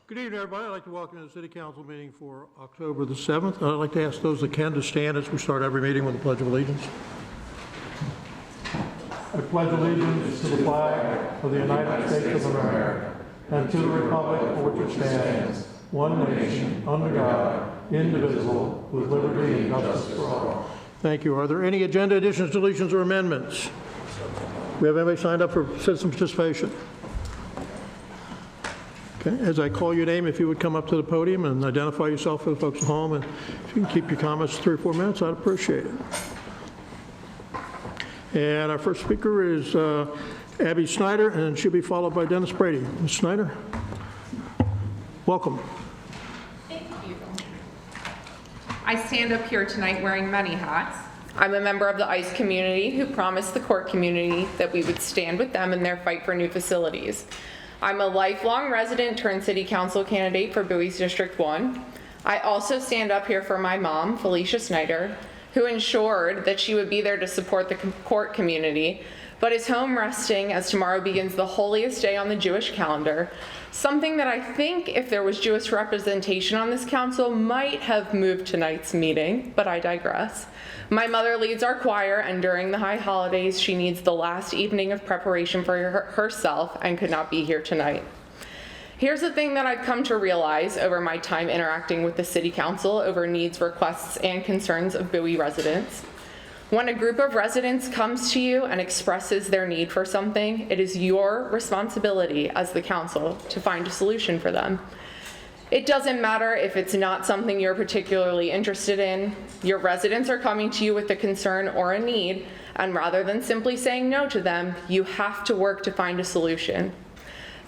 Good evening, everybody. I'd like to welcome you to the City Council meeting for October the 7th. I'd like to ask those that can to stand as we start every meeting with the Pledge of Allegiance. I pledge allegiance to the flag of the United States of America and to the republic for which it stands, one nation, under God, indivisible, with liberty and justice for all. Thank you. Are there any agenda additions, deletions, or amendments? We have anybody signed up for citizen participation? Okay, as I call your name, if you would come up to the podium and identify yourself for the folks at home, and if you can keep your comments 3 or 4 minutes, I'd appreciate it. And our first speaker is Abby Snyder, and she'll be followed by Dennis Brady. Ms. Snyder, welcome. Thank you. I stand up here tonight wearing many hats. I'm a member of the ICE community who promised the court community that we would stand with them in their fight for new facilities. I'm a lifelong resident turned city council candidate for Bowie's District 1. I also stand up here for my mom, Felicia Snyder, who ensured that she would be there to support the court community, but is home resting as tomorrow begins the holiest day on the Jewish calendar, something that I think if there was Jewish representation on this council might have moved tonight's meeting, but I digress. My mother leads our choir, and during the high holidays, she needs the last evening of preparation for herself and could not be here tonight. Here's the thing that I've come to realize over my time interacting with the City Council over needs, requests, and concerns of Bowie residents. When a group of residents comes to you and expresses their need for something, it is your responsibility as the council to find a solution for them. It doesn't matter if it's not something you're particularly interested in. Your residents are coming to you with a concern or a need, and rather than simply saying no to them, you have to work to find a solution.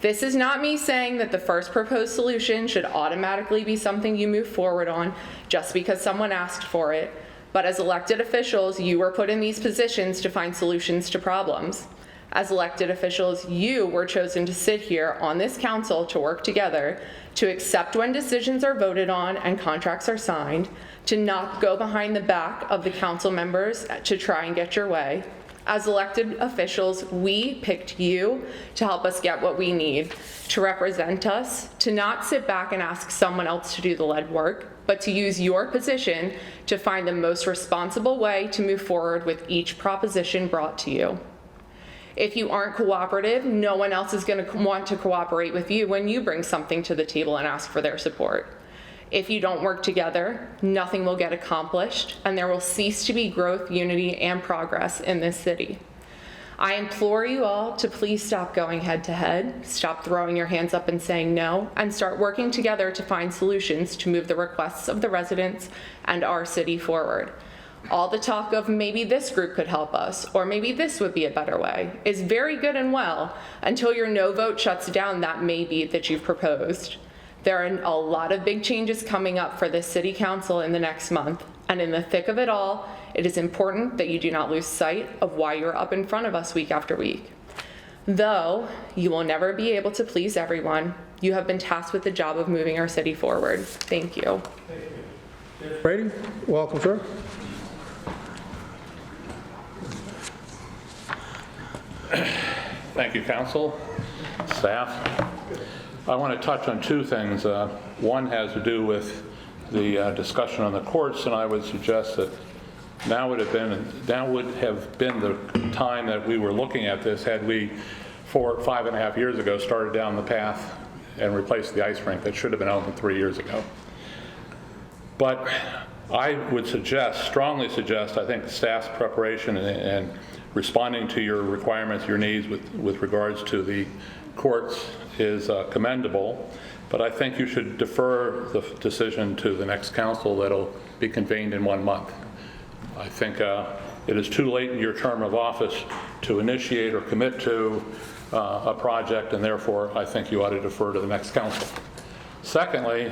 This is not me saying that the first proposed solution should automatically be something you move forward on just because someone asked for it, but as elected officials, you were put in these positions to find solutions to problems. As elected officials, you were chosen to sit here on this council to work together, to accept when decisions are voted on and contracts are signed, to not go behind the back of the council members to try and get your way. As elected officials, we picked you to help us get what we need, to represent us, to not sit back and ask someone else to do the lead work, but to use your position to find the most responsible way to move forward with each proposition brought to you. If you aren't cooperative, no one else is going to want to cooperate with you when you bring something to the table and ask for their support. If you don't work together, nothing will get accomplished, and there will cease to be growth, unity, and progress in this city. I implore you all to please stop going head to head, stop throwing your hands up and saying no, and start working together to find solutions to move the requests of the residents and our city forward. All the talk of maybe this group could help us, or maybe this would be a better way, is very good and well until your no vote shuts down that maybe that you've proposed. There are a lot of big changes coming up for this city council in the next month, and in the thick of it all, it is important that you do not lose sight of why you're up in front of us week after week. Though you will never be able to please everyone, you have been tasked with the job of moving our city forward. Thank you. Thank you. Brady, welcome, sir. Thank you, council, staff. I want to touch on 2 things. One has to do with the discussion on the courts, and I would suggest that now would have been the time that we were looking at this had we 5.5 years ago started down the path and replaced the ice rink that should have been open 3 years ago. But I would strongly suggest, I think staff's preparation and responding to your requirements, your needs with regards to the courts is commendable, but I think you should defer the decision to the next council that'll be convened in 1 month. I think it is too late in your term of office to initiate or commit to a project, and therefore I think you ought to defer to the next council. Secondly,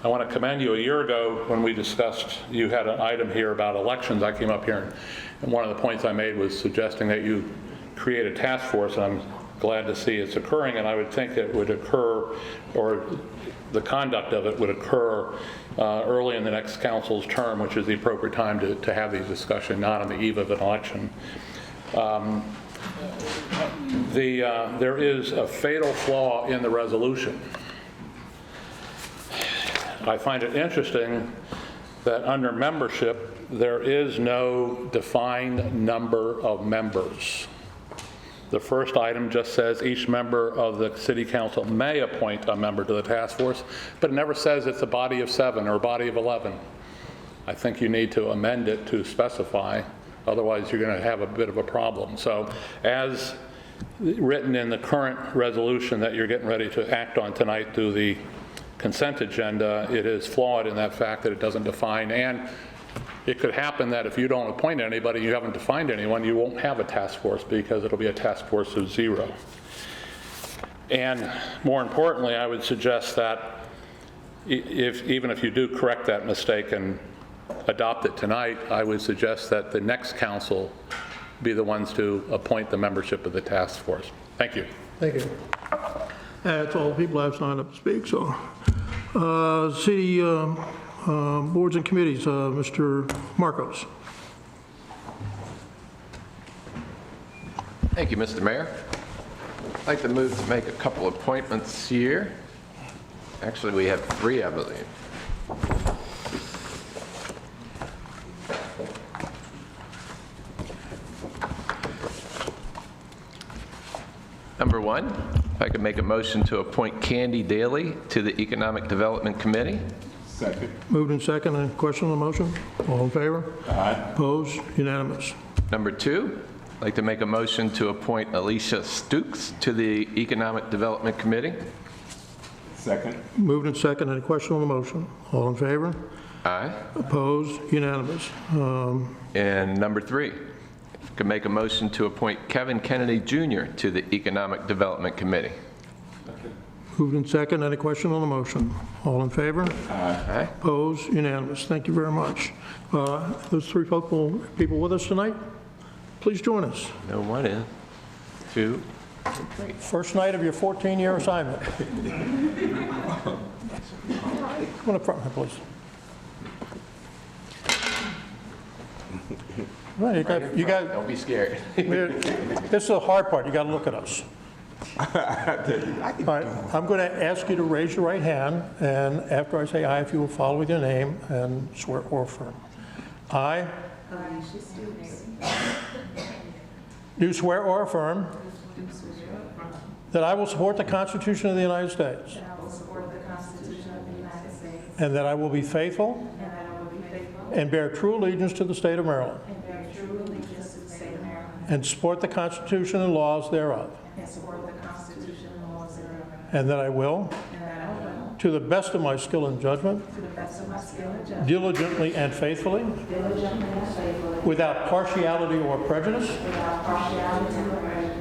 I want to commend you. A year ago when we discussed, you had an item here about elections. I came up here and one of the points I made was suggesting that you create a task force, and I'm glad to see it's occurring, and I would think it would occur, or the conduct of it would occur early in the next council's term, which is the appropriate time to have these discussions, not on the eve of an election. There is a fatal flaw in the resolution. I find it interesting that under membership, there is no defined number of members. The first item just says each member of the city council may appoint a member to the task force, but it never says it's a body of 7 or a body of 11. I think you need to amend it to specify, otherwise you're going to have a bit of a problem. So as written in the current resolution that you're getting ready to act on tonight through the consent agenda, it is flawed in that fact that it doesn't define, and it could happen that if you don't appoint anybody, you haven't defined anyone, you won't have a task force because it'll be a task force of 0. And more importantly, I would suggest that even if you do correct that mistake and adopt it tonight, I would suggest that the next council be the ones to appoint the membership of the task force. Thank you. Thank you. That's all the people I've signed up to speak, so. City boards and committees, Mr. Marcos. Thank you, Mr. Mayor. I'd like to move to make a couple appointments here. Actually, we have 3, I believe. Number 1, if I could make a motion to appoint Candy Daly to the Economic Development Committee. Second. Moved in second. Any question on the motion? All in favor? Aye. Opposed? Unanimous. Number 2, I'd like to make a motion to appoint Alicia Stukes to the Economic Development Committee. Second. Moved in second. Any question on the motion? All in favor? Aye. Opposed? Unanimous. And number 3, could make a motion to appoint Kevin Kennedy Jr. to the Economic Development Committee. Moved in second. Any question on the motion? All in favor? Aye. Opposed? Unanimous. Thank you very much. Those 3 people with us tonight, please join us. No, 1 in, 2. First night of your 14-year assignment. Come on up front, please. Right, you got. Don't be scared. This is the hard part. You got to look at us. All right, I'm going to ask you to raise your right hand, and after I say aye, if you will follow with your name and swear or affirm. I do swear or affirm that I will support the Constitution of the United States, and that I will be faithful and bear true allegiance to the state of Maryland, and support the Constitution and laws thereof, and that I will, to the best of my skill and judgment, diligently and faithfully, without partiality or prejudice,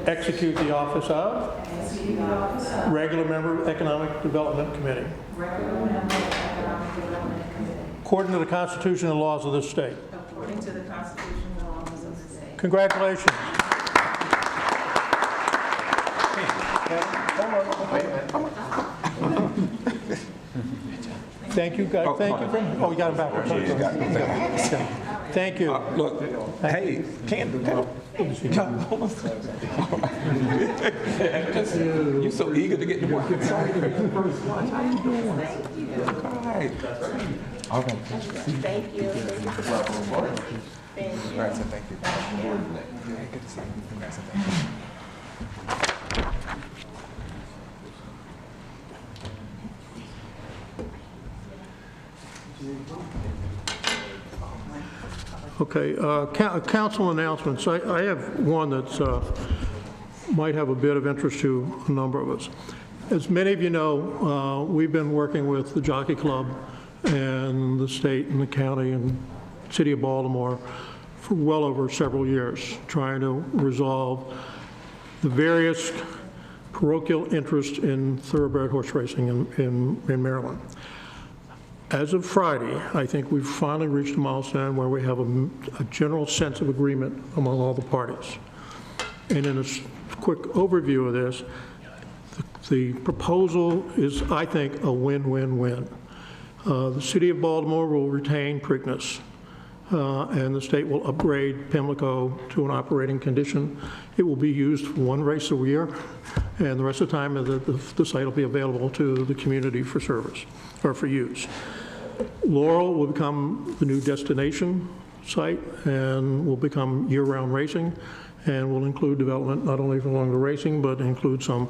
execute the office of regular member of Economic Development Committee, according to the Constitution and laws of this state. Congratulations. Thank you, guys. Thank you. Oh, you got him back. Thank you. Look, hey, can't do that. You're so eager to get to work. How you doing? All right. All right. Thank you. Congrats and thank you. Good to see you. Congrats and thank you. Okay, council announcements. I have one that might have a bit of interest to a number of us. As many of you know, we've been working with the Jockey Club and the state and the county and city of Baltimore for well over several years, trying to resolve the various parochial interests in thoroughbred horse racing in Maryland. As of Friday, I think we've finally reached a milestone where we have a general sense of agreement among all the parties. And in a quick overview of this, the proposal is, I think, a win-win-win. The city of Baltimore will retain Preakness, and the state will upgrade Pimlico to an operating condition. It will be used for one race a year, and the rest of the time the site will be available to the community for service or for use. Laurel will become the new destination site and will become year-round racing, and will include development not only along the racing, but include some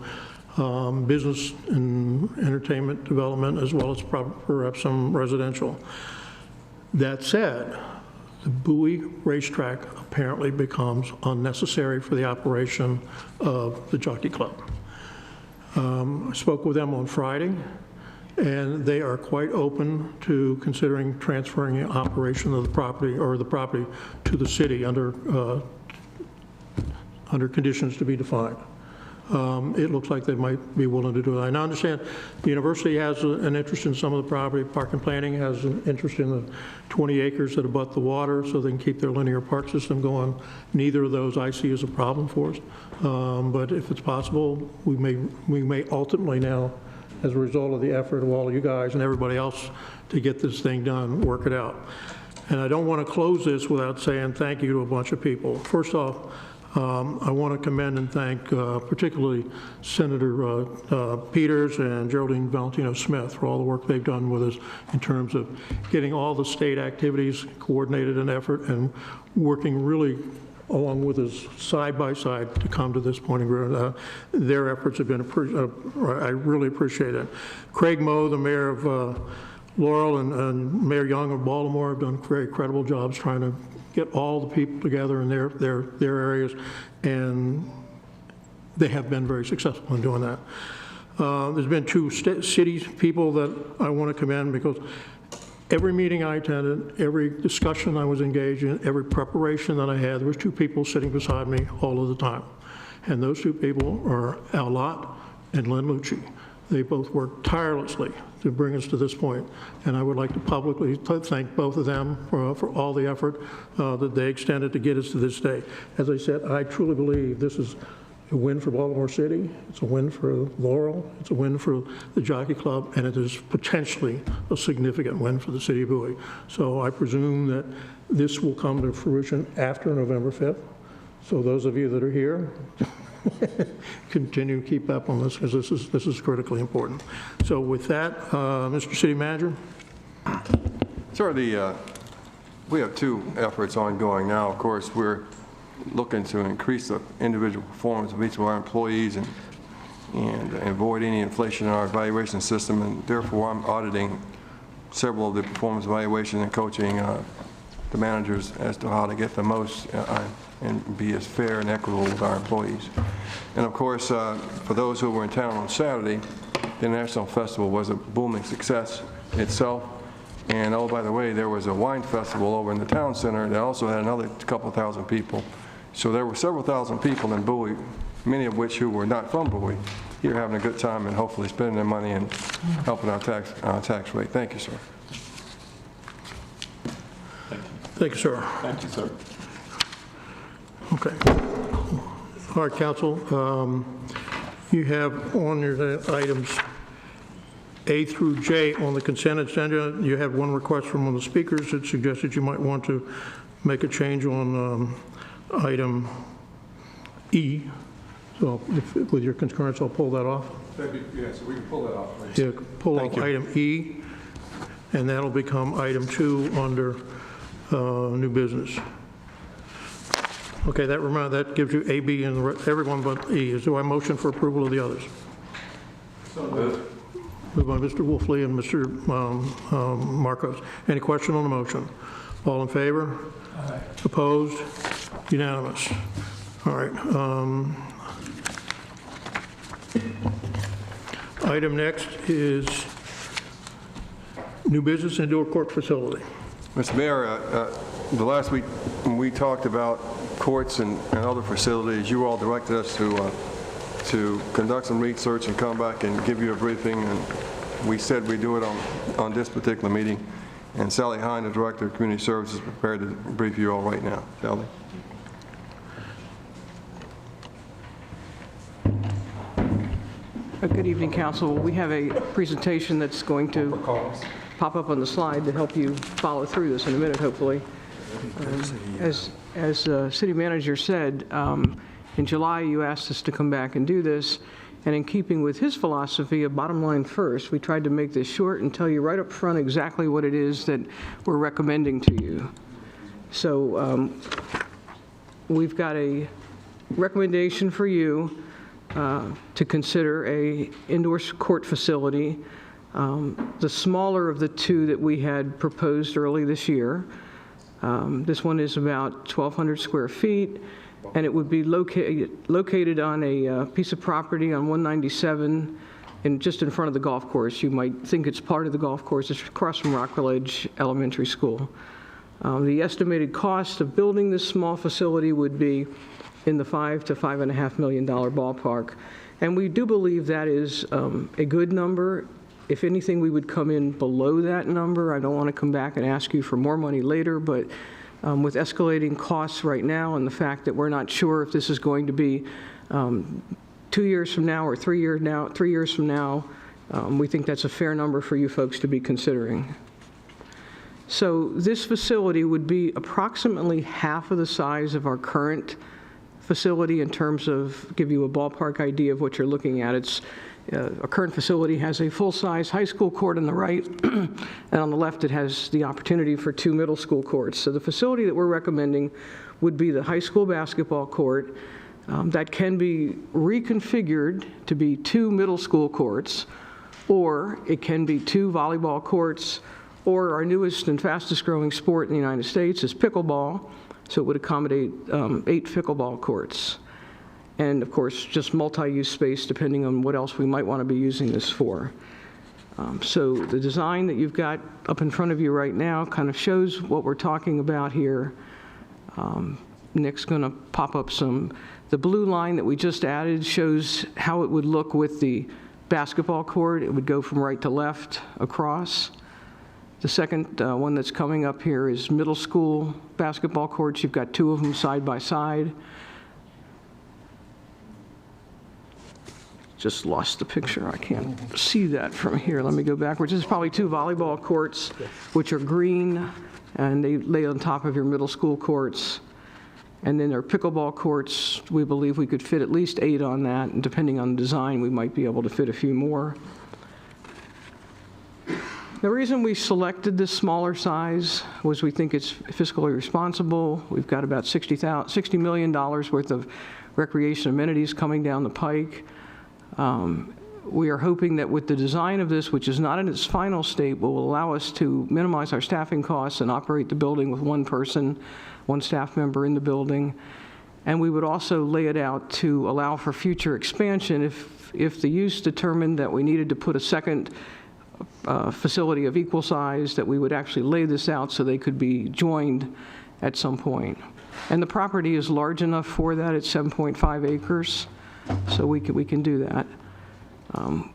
business and entertainment development, as well as perhaps some residential. That said, the Bowie racetrack apparently becomes unnecessary for the operation of the Jockey Club. I spoke with them on Friday, and they are quite open to considering transferring the operation of the property, or the property, to the city under conditions to be defined. It looks like they might be willing to do that. And I understand the university has an interest in some of the property. Park and Planning has an interest in the 20 acres that abut the water so they can keep their linear park system going. Neither of those I see as a problem for us. But if it's possible, we may ultimately now, as a result of the effort of all of you guys and everybody else to get this thing done, work it out. And I don't want to close this without saying thank you to a bunch of people. First off, I want to commend and thank particularly Senator Peters and Geraldine Valentino Smith for all the work they've done with us in terms of getting all the state activities coordinated in effort and working really along with us side by side to come to this point. Their efforts have been, I really appreciate it. Craig Moe, the mayor of Laurel, and Mayor Young of Baltimore have done very credible jobs trying to get all the people together in their areas, and they have been very successful in doing that. There's been two city people that I want to commend, because every meeting I attended, every discussion I was engaged in, every preparation that I had, there was two people sitting beside me all of the time. And those two people are Al Lott and Len Lucci. They both worked tirelessly to bring us to this point, and I would like to publicly thank both of them for all the effort that they extended to get us to this day. As I said, I truly believe this is a win for Baltimore City, it's a win for Laurel, it's a win for the Jockey Club, and it is potentially a significant win for the city of Bowie. So I presume that this will come to fruition after November 5th. So those of you that are here, continue to keep up on this, because this is critically important. So with that, Mr. City Manager. Sir, we have two efforts ongoing now. Of course, we're looking to increase the individual performance of each of our employees and avoid any inflation in our evaluation system, and therefore I'm auditing several of the performance evaluation and coaching the managers as to how to get the most and be as fair and equitable with our employees. And of course, for those who were in town on Saturday, the National Festival was a booming success itself. And oh, by the way, there was a wine festival over in the town center that also had another couple thousand people. So there were several thousand people in Bowie, many of which who were not from Bowie, here having a good time and hopefully spending their money and helping our tax rate. Thank you, sir. Thank you, sir. Thank you, sir. Okay. All right, council. You have on your items A through J on the consent agenda. You have one request from one of the speakers that suggested you might want to make a change on item E. So with your concurrence, I'll pull that off. Yeah, so we can pull that off, please. Yeah, pull off item E, and that'll become item 2 under new business. Okay, that gives you A, B, and everyone but E. Is there a motion for approval of the others? So moved. Moved by Mr. Wolfley and Mr. Marcos. Any question on the motion? All in favor? Aye. Opposed? Unanimous. All right. Item next is new business indoor court facility. Mr. Mayor, the last week when we talked about courts and other facilities, you all directed us to conduct some research and come back and give you a briefing, and we said we'd do it on this particular meeting. And Sally Hine, the Director of Community Services, is prepared to brief you all right now. Sally. Good evening, Council. We have a presentation that's going to pop up on the slide to help you follow through this in a minute, hopefully. As City Manager said, in July you asked us to come back and do this, And in keeping with his philosophy of bottom line first, we tried to make this short and tell you right up front exactly what it is that we're recommending to you. So we've got a recommendation for you to consider a indoor court facility, the smaller of the two that we had proposed early this year. This one is about 1,200 square feet, and it would be located on a piece of property on 197 just in front of the golf course. You might think it's part of the golf course. It's across from Rockville Edge Elementary School. The estimated cost of building this small facility would be in the $5 to $5.5 million ballpark. And we do believe that is a good number. If anything, we would come in below that number. I don't want to come back and ask you for more money later, but with escalating costs right now and the fact that we're not sure if this is going to be 2 years from now or 3 years from now, we think that's a fair number for you folks to be considering. So this facility would be approximately half of the size of our current facility in terms of, give you a ballpark idea of what you're looking at. It's our current facility has a full-size high school court on the right, and on the left it has the opportunity for 2 middle school courts. So the facility that we're recommending would be the high school basketball court that can be reconfigured to be 2 middle school courts, or it can be 2 volleyball courts, or our newest and fastest growing sport in the United States is pickleball, so it would accommodate 8 pickleball courts. And of course, just multi-use space depending on what else we might want to be using this for. So the design that you've got up in front of you right now kind of shows what we're talking about here. Nick's going to pop up the blue line that we just added shows how it would look with the basketball court. It would go from right to left across. The second one that's coming up here is middle school basketball courts. You've got 2 of them side by side. Just lost the picture. I can't see that from here. Let me go backwards. This is probably 2 volleyball courts, which are green, and they lay on top of your middle school courts. And then our pickleball courts, we believe we could fit at least 8 on that, and depending on the design, we might be able to fit a few more. The reason we selected this smaller size was we think it's fiscally responsible. We've got about $60 million worth of recreation amenities coming down the pike. We are hoping that with the design of this, which is not in its final state, will allow us to minimize our staffing costs and operate the building with 1 person, 1 staff member in the building. And we would also lay it out to allow for future expansion if the use determined that we needed to put a second facility of equal size, that we would actually lay this out so they could be joined at some point. And the property is large enough for that. It's 7.5 acres, so we can do that.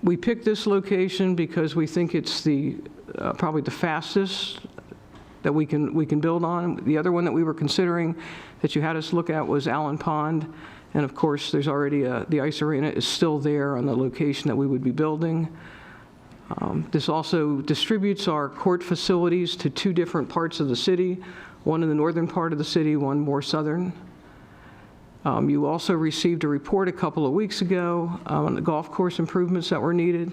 We picked this location because we think it's probably the fastest that we can build on. The other one that we were considering that you had us look at was Allen Pond, and of course there's already the ice arena is still there on the location that we would be building. This also distributes our court facilities to 2 different parts of the city, one in the northern part of the city, one more southern. You also received a report a couple of weeks ago on the golf course improvements that were needed.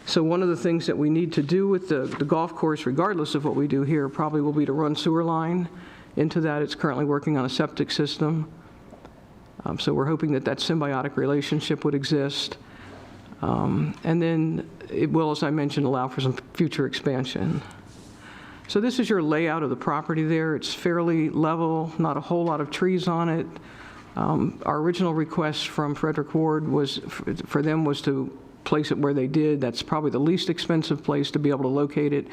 So one of the things that we need to do with the golf course, regardless of what we do here, probably will be to run sewer line into that. It's currently working on a septic system. So we're hoping that symbiotic relationship would exist. And then it will, as I mentioned, allow for some future expansion. So this is your layout of the property there. It's fairly level, not a whole lot of trees on it. Our original request from Frederick Ward was for them was to place it where they did. That's probably the least expensive place to be able to locate it.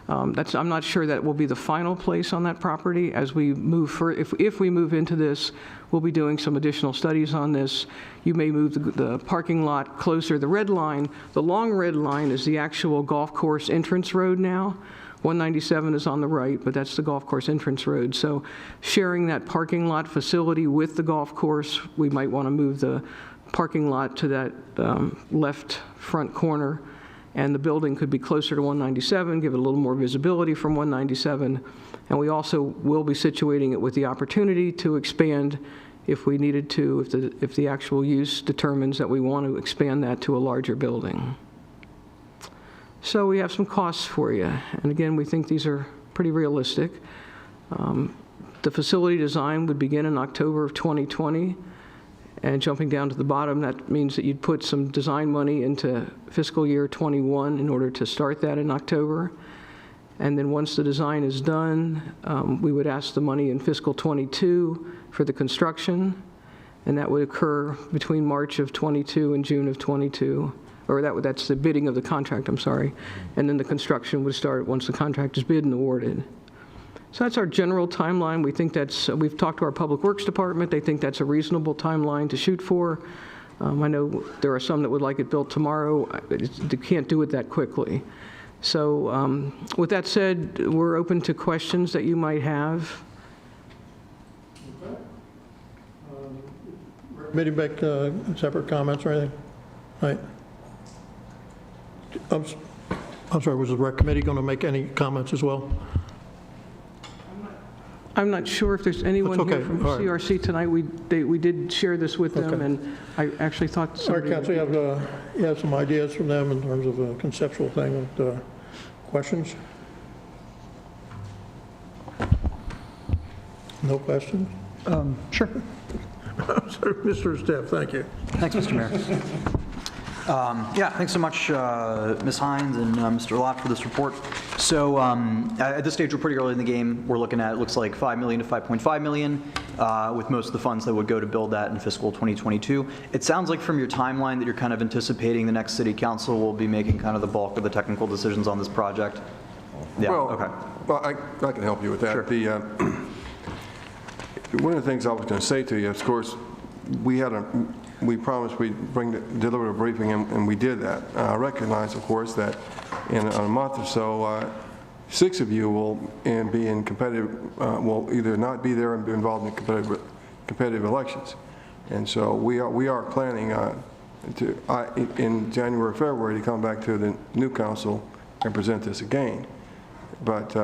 I'm not sure that will be the final place on that property. As we move if we move into this, we'll be doing some additional studies on this. You may move the parking lot closer. The red line, the long red line, is the actual golf course entrance road now. 197 is on the right, but that's the golf course entrance road. So sharing that parking lot facility with the golf course, we might want to move the parking lot to that left front corner, and the building could be closer to 197, give it a little more visibility from 197. And we also will be situating it with the opportunity to expand if we needed to, if the actual use determines that we want to expand that to a larger building. So we have some costs for you. And again, we think these are pretty realistic. The facility design would begin in October of 2020. And jumping down to the bottom, that means that you'd put some design money into fiscal year 21 in order to start that in October. And then once the design is done, we would ask the money in fiscal 22 for the construction. And that would occur between March of 22 and June of 22. Or that's the bidding of the contract, I'm sorry. And then the construction would start once the contract is bid and awarded. So that's our general timeline. We think we've talked to our Public Works Department. They think that's a reasonable timeline to shoot for. I know there are some that would like it built tomorrow. They can't do it that quickly. So with that said, we're open to questions that you might have. Committee make separate comments or anything? Right. I'm sorry, was the rec committee going to make any comments as well? I'm not sure if there's anyone That's okay. here from All right. CRC tonight. We did share this with them, Okay. and I actually thought All right, somebody... Council, you have some ideas from them in terms of a conceptual thing and questions? No questions? Sure. Sorry, Mr. Esteve, thank you. Thanks, Mr. Mayor. Yeah, thanks so much, Ms. Hines and Mr. Lott for this report. So at this stage, we're pretty early in the game. We're looking at, it looks like $5 million to $5.5 million, with most of the funds that would go to build that in fiscal 2022. It sounds like from your timeline that you're kind of anticipating the next city council will be making kind of the bulk of the technical decisions on this project. Yeah, Well, okay. well, I can help you with that. Sure. One of the things I was going to say to you, of course, we promised we'd deliver a briefing, and we did that. I recognize, of course, that in a month or so, 6 of you will be in competitive, will either not be there and be involved in competitive elections. And so we are planning in January, February to come back to the new council and present this again. But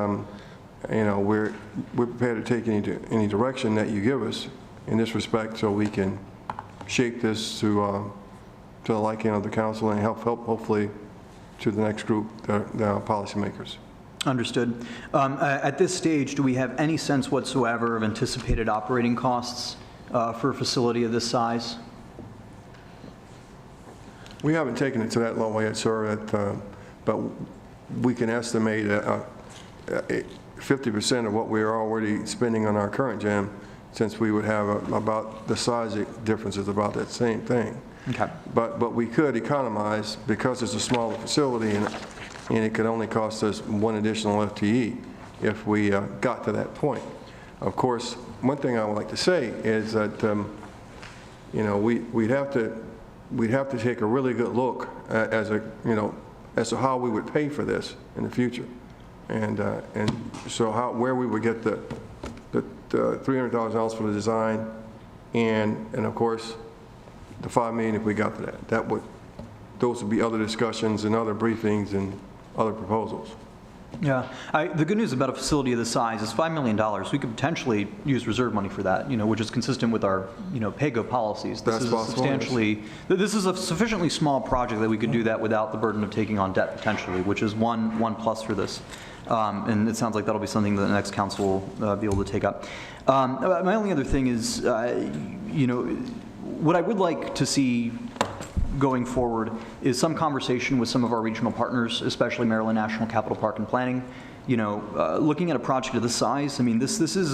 you know, we're prepared to take any direction that you give us in this respect, so we can shape this to the liking of the council and help hopefully to the next group, the policymakers. Understood. At this stage, do we have any sense whatsoever of anticipated operating costs for a facility of this size? We haven't taken it to that level yet, sir, but we can estimate 50% of what we are already spending on our current gym, since we would have about the size difference is about that same thing. Okay. But we could economize, because it's a smaller facility and it could only cost us 1 additional FTE if we got to that point. Of course, one thing I would like to say is that you know, we'd have to take a really good look as to how we would pay for this in the future, and so where we would get the $300,000 for the design, and of course the $5 million if we got to that. Those would be other discussions and other briefings and other proposals. Yeah, the good news about a facility of this size is $5 million. We could potentially use reserve money for that, which is consistent with our, pay-go policies. This is a sufficiently small project that we could do that without the burden of taking on debt potentially, which is one plus for this. And it sounds like that'll be something that the next council will be able to take up. My only other thing is, what I would like to see going forward is some conversation with some of our regional partners, especially Maryland National Capital Park and Planning. Looking at a project of this size, I mean, this is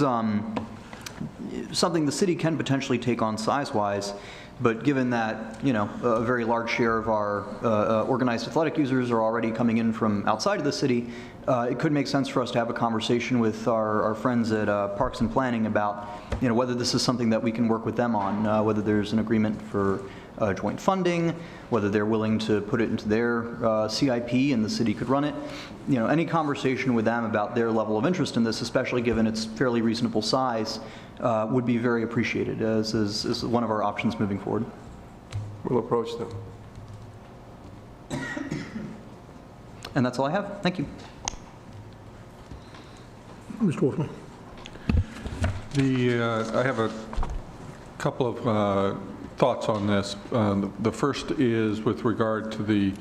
something the city can potentially take on size-wise, but given that, a very large share of our organized athletic users are already coming in from outside of the city, it could make sense for us to have a conversation with our friends at Parks and Planning about, whether this is something that we can work with them on, whether there's an agreement for joint funding, whether they're willing to put it into their CIP and the city could run it. Any conversation with them about their level of interest in this, especially given its fairly reasonable size, would be very appreciated as one of our options moving forward. We'll approach them. And that's all I have. Thank you. Mr. Wolfman. I have Couple of thoughts on this. The first is with regard to the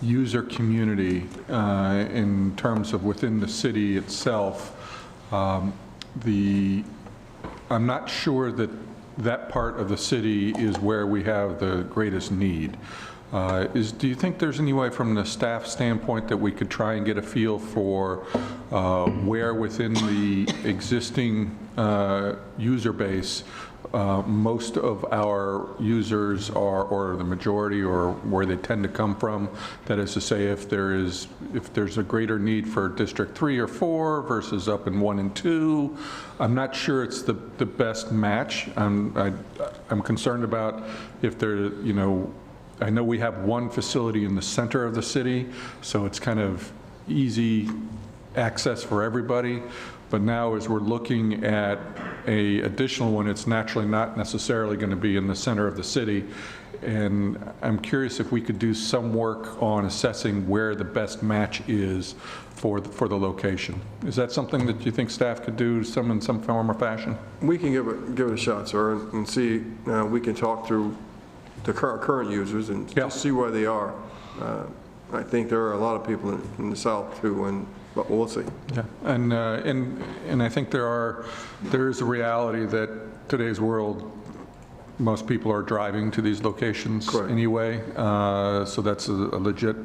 user community in terms of within the city itself. I'm not sure that that part of the city is where we have the greatest need. Do you think there's any way from the staff standpoint that we could try and get a feel for where within the existing user base most of our users are, or the majority, or where they tend to come from? That is to say, if there's a greater need for District 3 or 4 versus up in 1 and 2. I'm not sure it's the best match. I'm concerned about if there, I know we have one facility in the center of the city, so it's kind of easy access for everybody. But now as we're looking at a additional one, it's naturally not necessarily going to be in the center of the city. And I'm curious if we could do some work on assessing where the best match is for the location. Is that something that you think staff could do in some form or fashion? We can give it a shot, sir, and see, we can talk through the current users and just see where they are. I think there are a lot of people in the South too, but we'll see. Yeah, and I think there is a reality that today's world, most people are driving to these locations anyway. So that's a legit,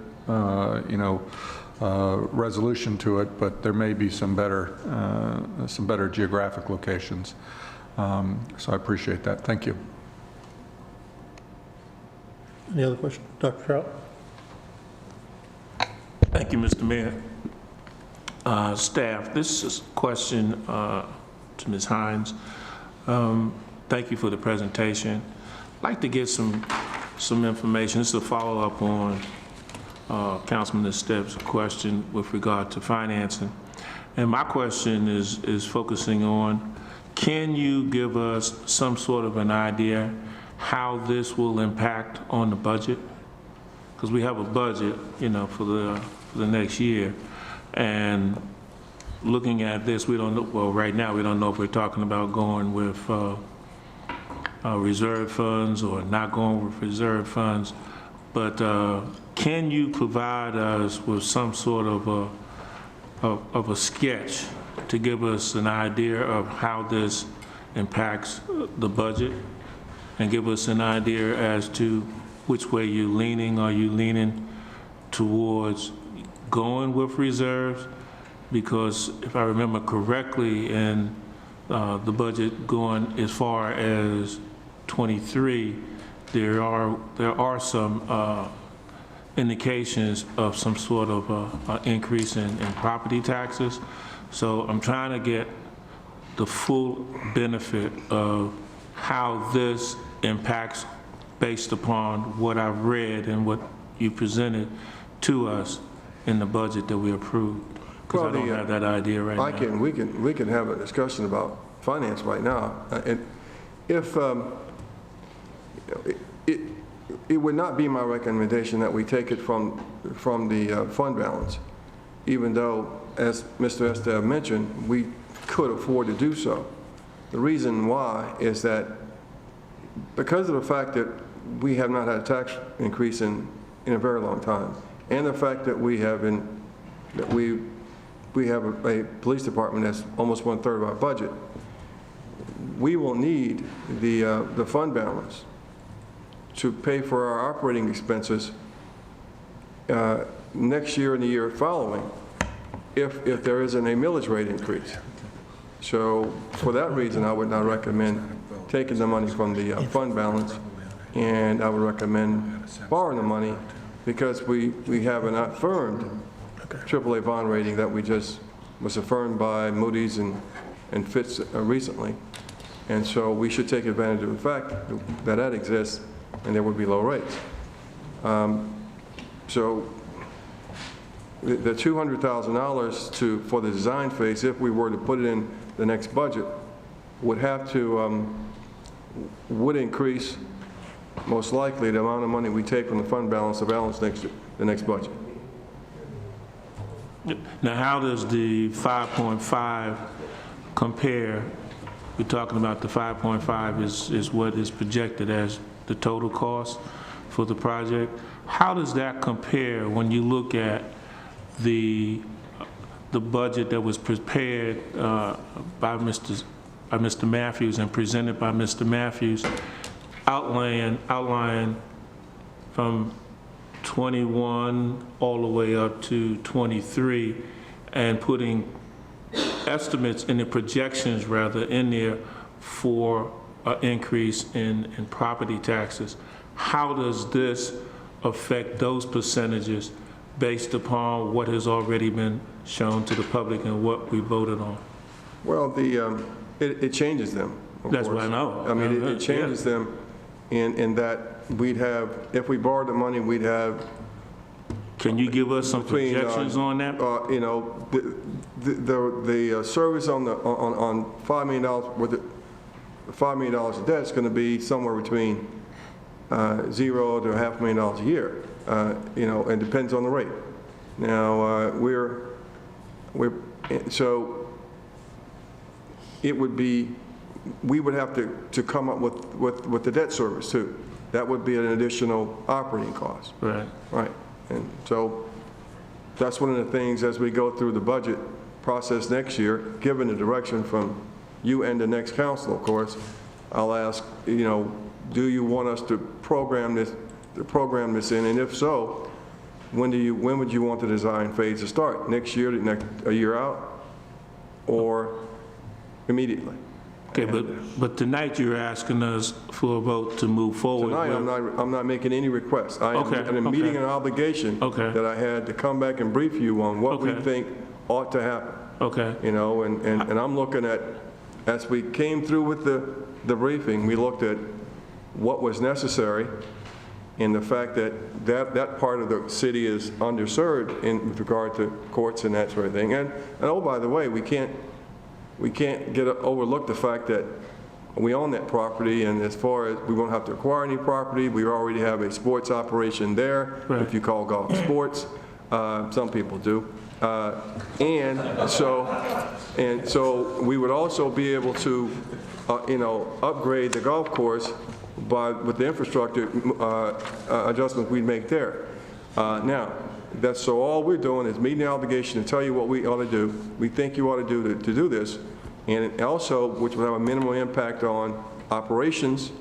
resolution to it. But there may be some better geographic locations. So I appreciate that. Thank you. Any other questions? Dr. Trout? Thank you, Mr. Mayor. Staff, this is a question to Ms. Hines. Thank you for the presentation. I'd like to get some information. This is a follow-up on Councilman ESTEVE's question with regard to financing. And my question is focusing on, can you give us some sort of an idea how this will impact on the budget? Because we have a budget, for the next year. And looking at this, we don't know, well, right now we don't know if we're talking about going with reserve funds or not going with reserve funds. But can you provide us with some sort of a sketch to give us an idea of how this impacts the budget, and give us an idea as to which way you're leaning? Are you leaning towards going with reserves? Because if I remember correctly, in the budget going as far as 23, there are some indications of some sort of increase in property taxes. So I'm trying to get the full benefit of how this impacts based upon what I've read and what you presented to us in the budget that we approved. Because I don't have that idea right now. We can have a discussion about finance right now. And if it would not be my recommendation that we take it from the fund balance, even though, as Mr. ESTEVE mentioned, we could afford to do so. The reason why is that because of the fact that we have not had a tax increase in a very long time, and the fact that we have a police department that's almost 1/3 of our budget, we will need the fund balance to pay for our operating expenses next year and the year following, if there isn't a millage rate increase. So for that reason, I would not recommend taking the money from the fund balance, and I would recommend borrowing the money, because we have an affirmed AAA bond rating that was affirmed by Moody's and Fitch recently. And so we should take advantage of the fact that exists, and there would be low rates. So the $200,000 for the design phase, if we were to put it in the next budget, would increase most likely the amount of money we take from the fund balance to balance the next budget. Now, how does the 5.5 compare we're talking about the 5.5 is what is projected as the total cost for the project. How does that compare when you look at the budget that was prepared by Mr. Matthews and presented by Mr. Matthews, outlining from 21 all the way up to 23, and putting estimates in the projections rather in there for an increase in property taxes? How does this affect those percentages based upon what has already been shown to the public and what we voted on? Well, it changes them. That's what I know. I mean, it changes them in that we'd have, if we borrowed the money, we'd have. Can you give us some projections on that? You know, the service on $5 million with the $5 million of debt is going to be somewhere between $0 to $500,000 a year. You know, and depends on the rate. Now so it would be, we would have to come up with the debt service too. That would be an additional operating cost. Right. Right. And so that's one of the things as we go through the budget process next year, given the direction from you and the next council, of course, I'll ask, you know, do you want us to program this in, and if so, when would you want the design phase to start? Next year, a year out, or immediately? Okay, but tonight you're asking us for a vote to move forward. Tonight, I'm not making any requests. I am meeting an obligation that I had to come back and brief you on what we think ought to happen. Okay. You know, and I'm looking at, as we came through with the briefing, we looked at what was necessary, and the fact that part of the city is underserved with regard to courts and that sort of thing. And oh, by the way, we can't overlook the fact that we own that property, and as far as we won't have to acquire any property, we already have a sports operation there, if you call golf sports. Some people do. And so we would also be able to, you know, upgrade the golf course with the infrastructure adjustments we'd make there. Now, so all we're doing is meeting the obligation to tell you what we ought to do, we think you ought to do to do this, and also, which will have a minimal impact on operations,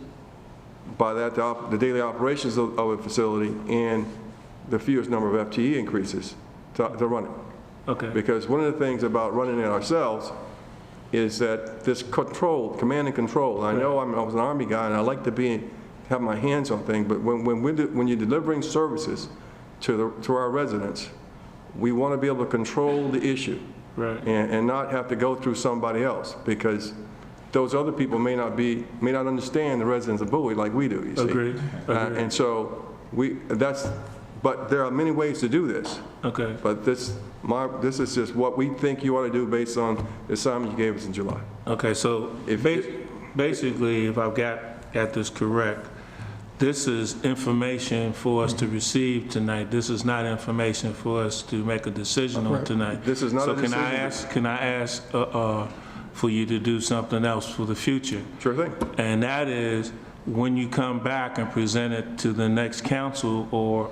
by that the daily operations of a facility, and the fewest number of FTE increases to run it. Okay. Because one of the things about running it ourselves is that this command and control. I know I was an Army guy, and I like to have my hands on things, but when you're delivering services to our residents, we want to be able to control the issue, and not have to go through somebody else, because those other people may not understand the residents of Bowie like we do. You see, Agreed. And so but there are many ways to do this. Okay. But this is just what we think you ought to do based on the assignment you gave us in July. Okay. So basically, if I've got this correct, this is information for us to receive tonight. This is not information for us to make a decision on tonight. This is not a decision. Can I ask for you to do something else for the future? Sure thing. And that is, when you come back and present it to the next council, or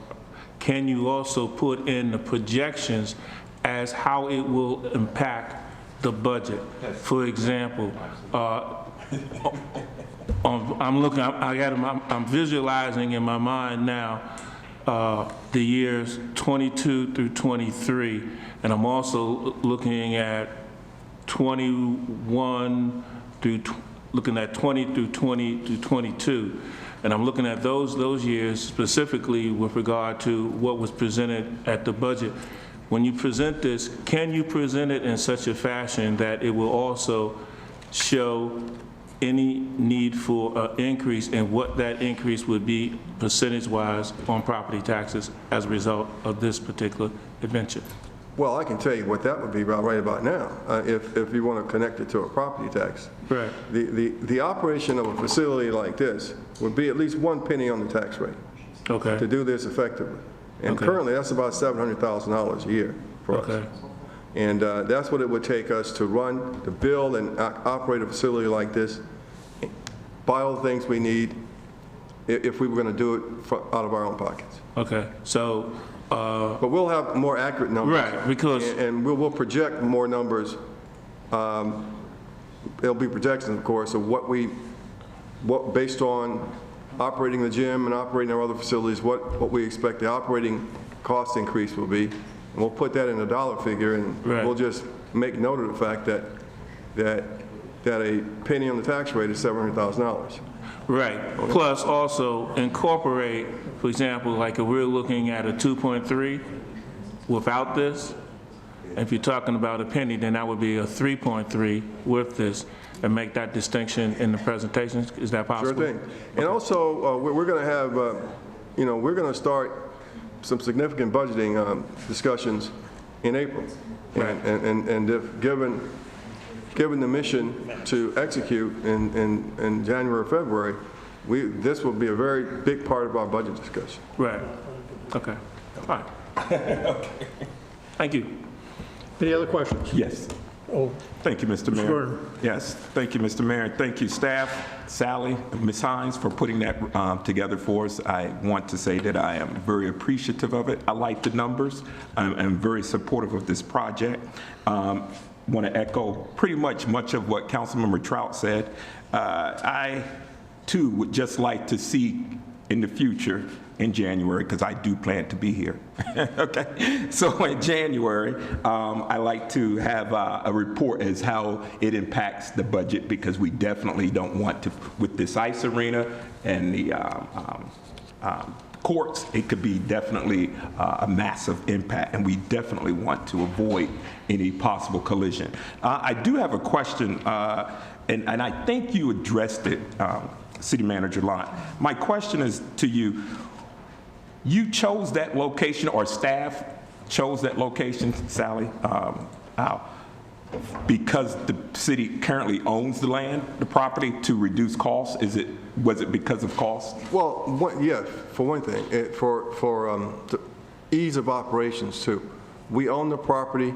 can you also put in the projections as how it will impact the budget? For example, I'm visualizing in my mind now the years 22 through 23, and I'm also looking at 21 through looking at 20 through 20 to 22. And I'm looking at those years specifically with regard to what was presented at the budget. When you present this, can you present it in such a fashion that it will also show any need for an increase and what that increase would be percentage-wise on property taxes as a result of this particular adventure? Well, I can tell you what that would be right about now, if you want to connect it to a property tax. Right. The operation of a facility like this would be at least 1 penny on the tax rate. Okay. To do this effectively. And currently, that's about $700,000 a year for us. And that's what it would take us to run, to build and operate a facility like this, buy all the things we need, if we were going to do it out of our own pockets. Okay, so, But we'll have more accurate numbers. right, because, And we'll project more numbers. There'll be projections, of course, of what based on operating the gym and operating our other facilities, what we expect the operating cost increase will be. And we'll put that in a dollar figure, and Right. we'll just make note of the fact that a penny on the tax rate is $700,000. right, plus also incorporate, for example, like if we're looking at a 2.3 without this, if you're talking about a penny, then that would be a 3.3 with this, and make that distinction in the presentation. Is that possible? Sure thing. And also, we're going to have, we're going to start some significant budgeting discussions in April. And if given the mission to execute in January or February, this will be a very big part of our budget discussion. Right, okay, all right. Thank you. Any other questions? Yes. Oh, Thank you, Mr. Mayor. Sure. Yes, thank you, Mr. Mayor, and thank you, staff, Sally, Ms. Hines, for putting that together for us. I want to say that I am very appreciative of it. I like the numbers. I'm very supportive of this project. Want to echo pretty much of what Councilmember Trout said. I, too, would just like to see in the future, in January, because I do plan to be here. Okay, so in January, I like to have a report as how it impacts the budget, because we definitely don't want to, with this ice arena and the courts, it could be definitely a massive impact, and we definitely want to avoid any possible collision. I do have a question, and I think you addressed it, City Manager Lott. My question is to you. You chose that location, or staff chose that location, Sally, because the city currently owns the land, the property, to reduce costs? Was it because of cost? Well, yes, for one thing, for the ease of operations too. We own the property.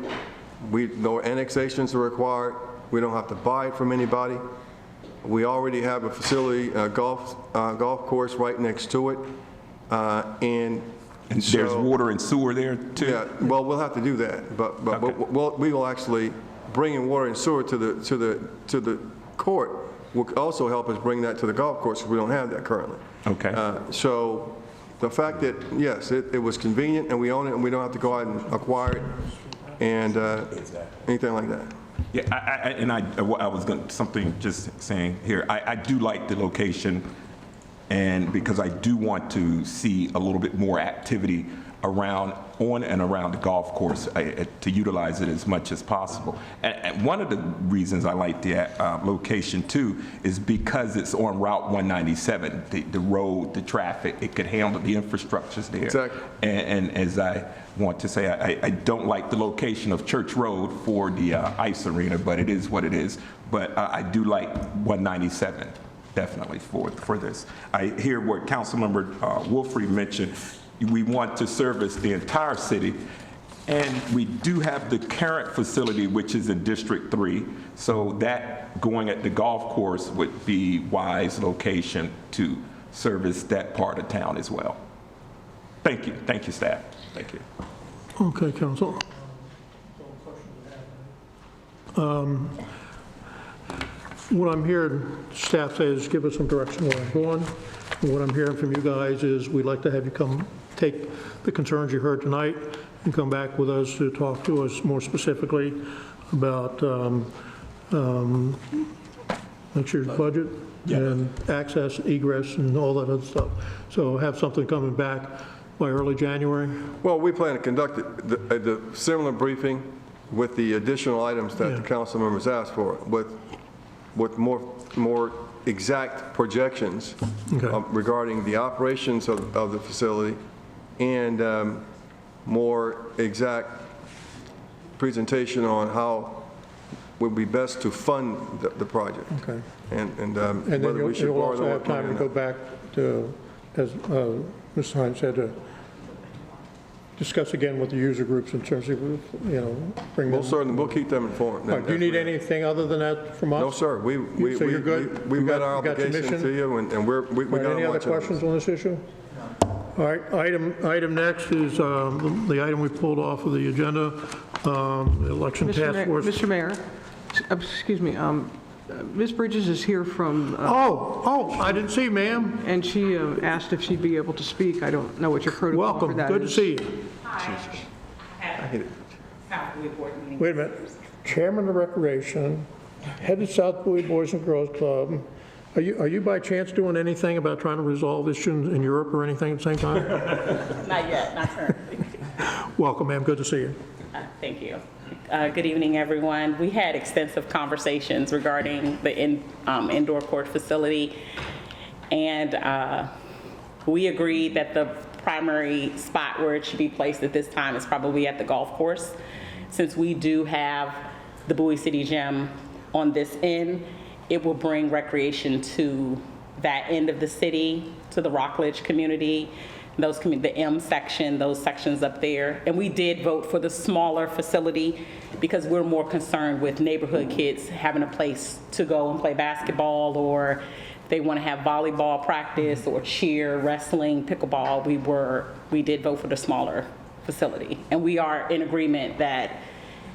No annexations are required. We don't have to buy it from anybody. We already have a facility, golf course right next to it. And so, there's water and sewer there too? Yeah, well, we'll have to do that, but Okay. we will actually bring in water and sewer to the court. Will also help us bring that to the golf course, because we don't have that currently. Okay. So the fact that, yes, it was convenient and we own it and we don't have to go out and acquire it and anything like that. Yeah, I was going something just saying here. I do like the location, and because I do want to see a little bit more activity on and around the golf course, to utilize it as much as possible. And one of the reasons I like the location too is because it's on Route 197, the road, the traffic, it could handle the infrastructures there. Exactly. And as I want to say, I don't like the location of Church Road for the ice arena, but it is what it is. But I do like 197. Definitely for this. I hear what Councilmember WOOLFLEY mentioned. We want to service the entire city, and we do have the current facility, which is in District 3. So that going at the golf course would be wise location to service that part of town as well. Thank you, staff. Thank you. okay, Council. What I'm hearing staff say is give us some direction where I'm going. And what I'm hearing from you guys is we'd like to have you come take the concerns you heard tonight and come back with us to talk to us more specifically about next year's budget and access, egress, and all that other stuff. So have something coming back by early January. Well, we plan to conduct the similar briefing with the additional items that the council members asked for, with more exact projections regarding the operations of the facility and more exact presentation on how would be best to fund the project. Okay. And then whether we should you'll borrow also that have time money to or go not. back to, as Mr. Hines said, to discuss again with the user groups in terms of, bring them. Most certainly, we'll keep them informed. All right, do you need anything other than that from us? No, sir. We So you're good? we You met got- our you got your obligation mission? to you, and we All right, got any on other watch on questions this. on this issue? All right, item next is the item we pulled off of the agenda, the election task force. Mr. Mayor, excuse me, Ms. Bridges is here from, I didn't see you, ma'am. and she asked if she'd be able to speak. I don't know what your protocol for Welcome, that good to is. see you. I hate it. Wait a minute, Chairman of Recreation, head of South Bowie Boys and Girls Club. Are you by chance doing anything about trying to resolve issues in Europe or anything at the same time? Not yet, not currently. Welcome, ma'am, good to see you. Thank you. Good evening, everyone. We had extensive conversations regarding the indoor court facility, and we agreed that the primary spot where it should be placed at this time is probably at the golf course. Since we do have the Bowie City Gym on this end, it will bring recreation to that end of the city, to the Rockledge community, the M section, those sections up there. And we did vote for the smaller facility because we're more concerned with neighborhood kids having a place to go and play basketball, or if they want to have volleyball practice or cheer, wrestling, pickleball. We did vote for the smaller facility. And we are in agreement that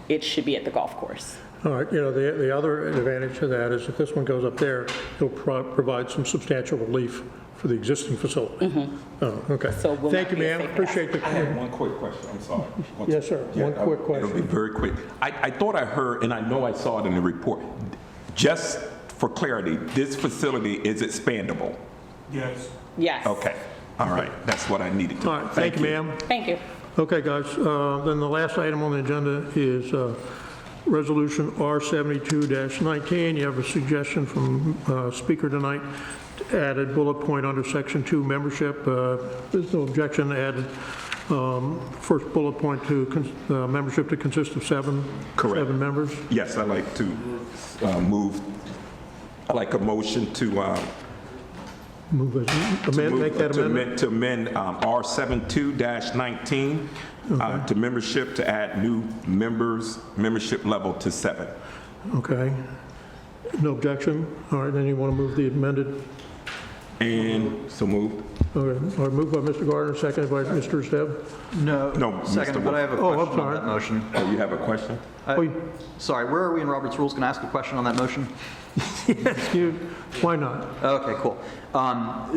it should be at the golf course. All right, the other advantage to that is if this one goes up there, it'll provide some substantial relief for the existing facility. Oh, okay. So will Thank you, not be a ma'am, safe appreciate the. I have one quick question, I'm sorry. Yes, sir, one quick It'll be question. very quick. I thought I heard, and I know I saw it in the report, just for clarity, this facility is expandable? Yes. Yes. Okay, all right, that's what I needed to. All right, thank you, ma'am. Thank you. Okay, guys, then the last item on the agenda is Resolution R72-19. You have a suggestion from speaker tonight to add a bullet point under Section 2 membership. There's no objection to add first bullet point to membership to consist of seven members. Yes, I'd like to I'd like a motion to Move as, make that amendment. To amend R72-19 to membership, to add new membership level to 7. Okay. No objection? All right, then you want to move the amended? And so moved. Okay, all right, moved by Mr. Gardner, seconded by Mr. Esteve. No, Mr. But I have a Oh, I'm question on sorry. that motion. Oh, you have a question? Sorry, where are we in Robert's Rules? Can I ask a question on that motion? Why not? Okay, cool.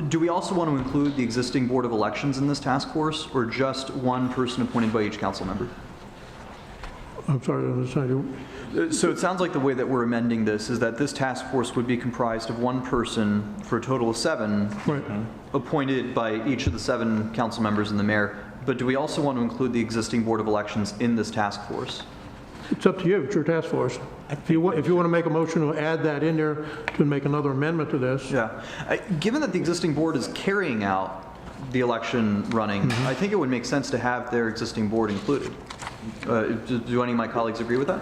Do we also want to include the existing Board of Elections in this task force, or just one person appointed by each council member? I'm sorry, I'm just trying to, So it sounds like the way that we're amending this is that this task force would be comprised of one person for a total of 7, right. appointed by each of the 7 council members and the mayor. But do we also want to include the existing Board of Elections in this task force? It's up to you, it's your task force. If you want to make a motion to add that in there, to make another amendment to this. Yeah. Given that the existing board is carrying out the election running, I think it would make sense to have their existing board included. Do any of my colleagues agree with that?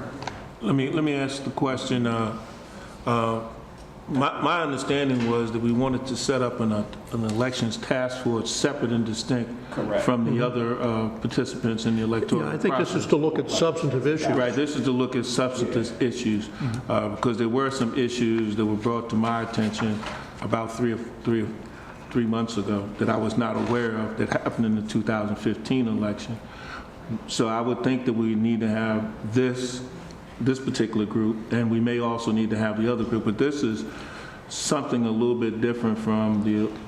Let me ask the question. My understanding was that we wanted to set up an elections task force separate and distinct from the other participants in the electoral Yeah, I process. think this is to look at substantive issues. Right, this is to look at substantive issues, because there were some issues that were brought to my attention about three months ago that I was not aware of that happened in the 2015 election. So I would think that we need to have this particular group, and we may also need to have the other group, but this is something a little bit different from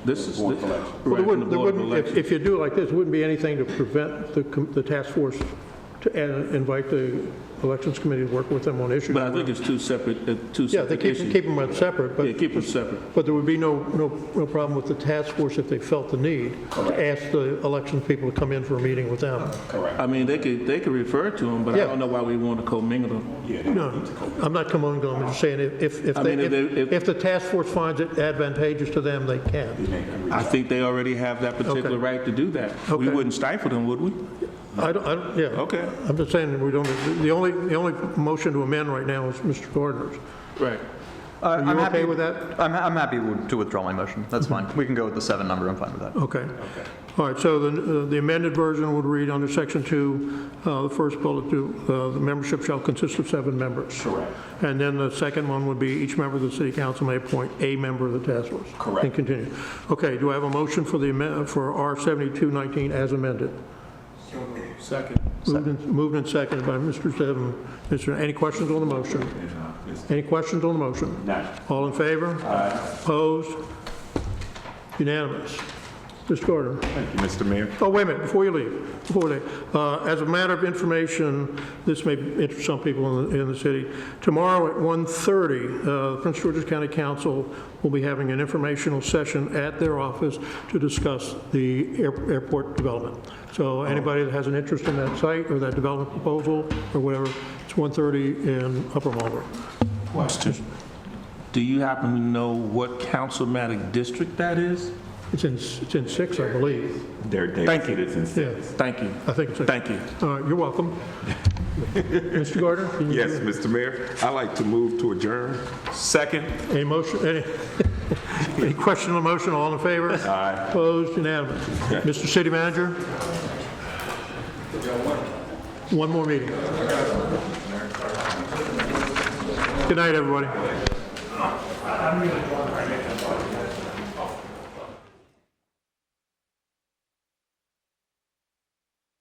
this is Well, there wouldn't, if you do it like this, there wouldn't be anything to prevent the task force to invite the elections committee to work with them on issues. But I think it's two separate Yeah, they issues. keep them separate, but. Yeah, keep them separate. But there would be no problem with the task force if they felt the need to ask the election people to come in for a meeting with them. I mean, they could refer to them, but Yeah. I don't know why we want to commingle them. No, I'm not coming on, I'm just saying if the task force finds it advantageous to them, they can. I think they already have that particular Okay. right to do that. We Okay. wouldn't stifle them, would we? I don't, yeah. Okay. I'm just saying, we don't, the only motion to amend right now is Mr. Gardner's. Right. Are you I'm okay happy- with that? I'm happy to withdraw my motion. That's fine. We can go with the 7 number. I'm fine with that. Okay. All right, so the amended version would read under Section 2, the first bullet, the membership shall consist of 7 members. Correct. And then the second one would be each member of the city council may appoint a member of the task force. Correct. And continue. Okay, do I have a motion for for R7219 as amended? Second. Moved and seconded by Mr. Steven. Any questions on the motion? Any questions on the motion? No. All in favor? Aye. Opposed? Unanimous. Mr. Gardner. Thank you, Mr. Mayor. Oh, wait a minute, before you leave, as a matter of information, this may interest some people in the city. Tomorrow at 1:30, Prince George's County Council will be having an informational session at their office to discuss the airport development. So anybody that has an interest in that site or that development proposal or whatever, it's 1:30 in Upper Marlboro. Question. Do you happen to know what councilmatic district that is? It's in 6, I believe. Thank you. Yeah, Thank you. I think it's 6. Thank you. You're welcome. Mr. Gardner? can you- Yes, Mr. Mayor, I'd like to move to adjourn. Second. Any motion, any question on the motion, all in favor? Aye. Opposed, unanimous. Mr. City Manager? One more meeting. Good night, everybody.